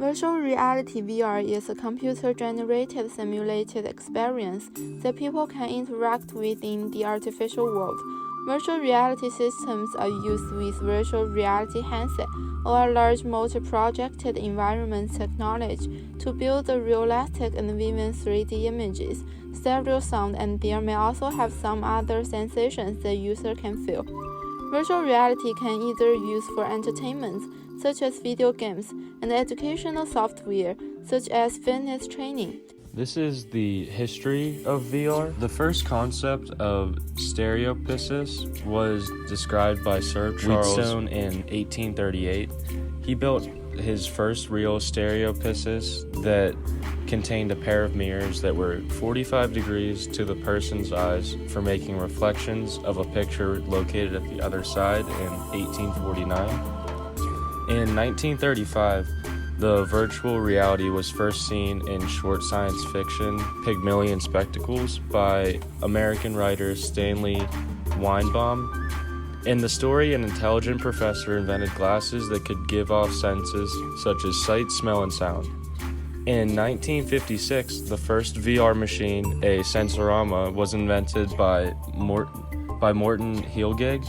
Virtual reality VR is a computer-generated simulated experience that people can interact with in the artificial world. Virtual reality systems are used with virtual reality headset or a large multi-projected environment technology to build the realistic and vivid 3D images, stereo sound, and there may also have some other sensations the user can feel. Virtual reality can either use for entertainment, such as video games, and educational software, such as fitness training. This is the history of VR. The first concept of stereopsis was described by Sir Charles Wheatstone in 1838. He built his first real stereopsis that contained a pair of mirrors that were 45 degrees to the person's eyes for making reflections of a picture located at the other side in 1849. In 1935, the virtual reality was first seen in short science fiction Pygmalion Spectacles by American writer Stanley Weinbaum. In the story, an intelligent professor invented glasses that could give off senses such as sight, smell, and sound. In 1956, the first VR machine, a Sensorama, was invented by Morton Heelgig,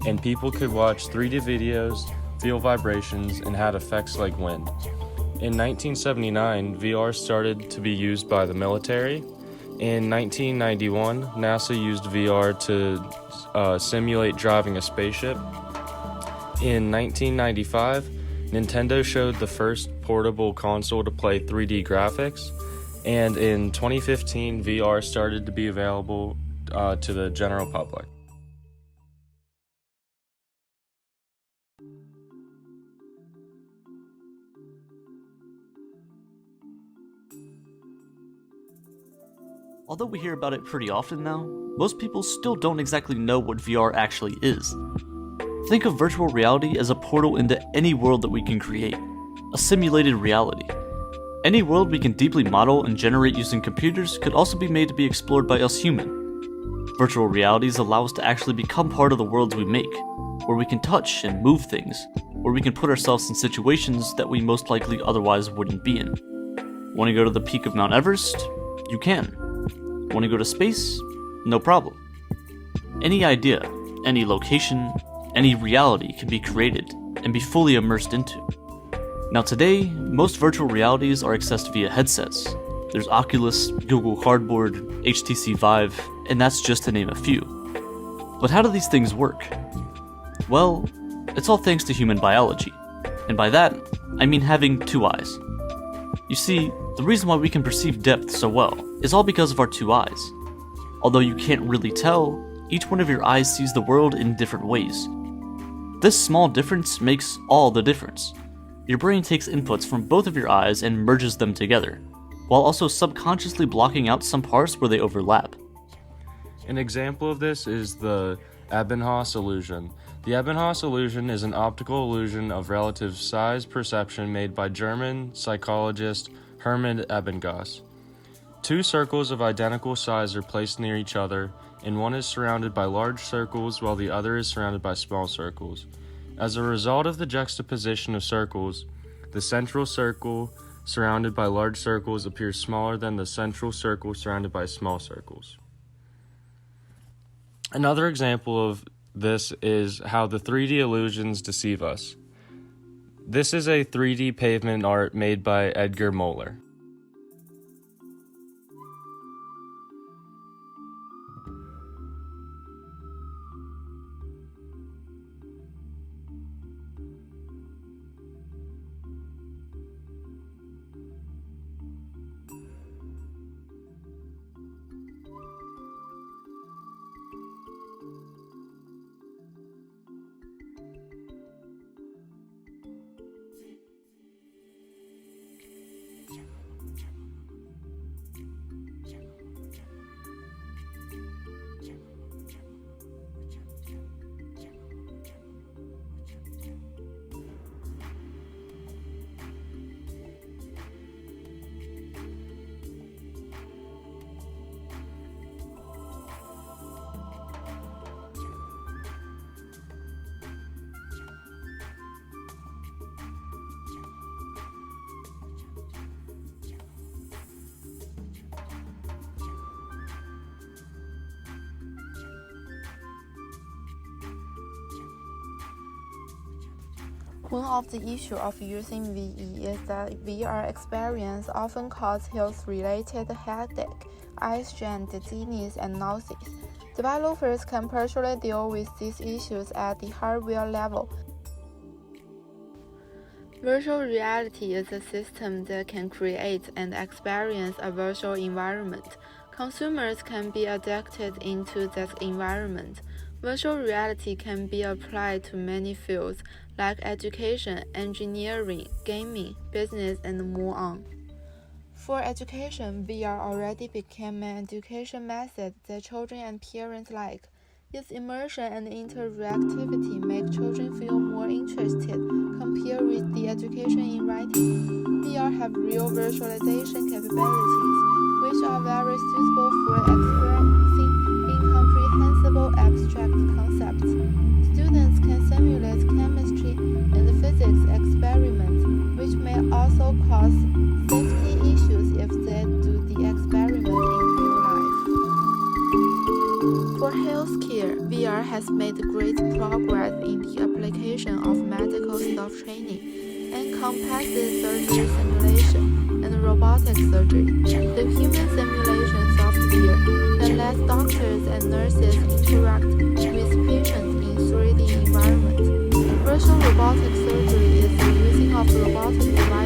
and people could watch 3D videos, feel vibrations, and had effects like wind. In 1979, VR started to be used by the military. In 1991, NASA used VR to simulate driving a spaceship. In 1995, Nintendo showed the first portable console to play 3D graphics. And in 2015, VR started to be available to the general public. Although we hear about it pretty often now, most people still don't exactly know what VR actually is. Think of virtual reality as a portal into any world that we can create, a simulated reality. Any world we can deeply model and generate using computers could also be made to be explored by us human. Virtual realities allow us to actually become part of the worlds we make, where we can touch and move things, where we can put ourselves in situations that we most likely otherwise wouldn't be in. Want to go to the peak of Mount Everest? You can. Want to go to space? No problem. Any idea, any location, any reality can be created and be fully immersed into. Now today, most virtual realities are accessed via headsets. There's Oculus, Google Cardboard, HTC Vive, and that's just to name a few. But how do these things work? Well, it's all thanks to human biology. And by that, I mean having two eyes. You see, the reason why we can perceive depth so well is all because of our two eyes. Although you can't really tell, each one of your eyes sees the world in different ways. This small difference makes all the difference. Your brain takes inputs from both of your eyes and merges them together, while also subconsciously blocking out some parts where they overlap. An example of this is the Ebbinghaus illusion. The Ebbinghaus illusion is an optical illusion of relative size perception made by German psychologist Hermann Ebbinghaus. Two circles of identical size are placed near each other, and one is surrounded by large circles while the other is surrounded by small circles. As a result of the juxtaposition of circles, the central circle surrounded by large circles appears smaller than the central circle surrounded by small circles. Another example of this is how the 3D illusions deceive us. This is a 3D pavement art made by Edgar Moeller. One of the issues of using VE is that VR experience often cause health-related headache, eye strain, dizziness, and nausea. Developers can partially deal with these issues at the hardware level. Virtual reality is a system that can create and experience a virtual environment. Consumers can be addicted into that environment. Virtual reality can be applied to many fields like education, engineering, gaming, business, and more on. For education, VR already became an education method that children and parents like. Its immersion and interactivity make children feel more interested compared with the education in writing. VR have real visualization capabilities, which are very suitable for experiencing incomprehensible abstract concepts. Students can simulate chemistry and physics experiments, which may also cause safety issues if they do the experiment in real life. For healthcare, VR has made great progress in the application of medical staff training, encompasses surgery simulation and robotic surgery. The human simulation software that lets doctors and nurses interact with patients in 3D environments. Virtual robotic surgery is the using of robotic devices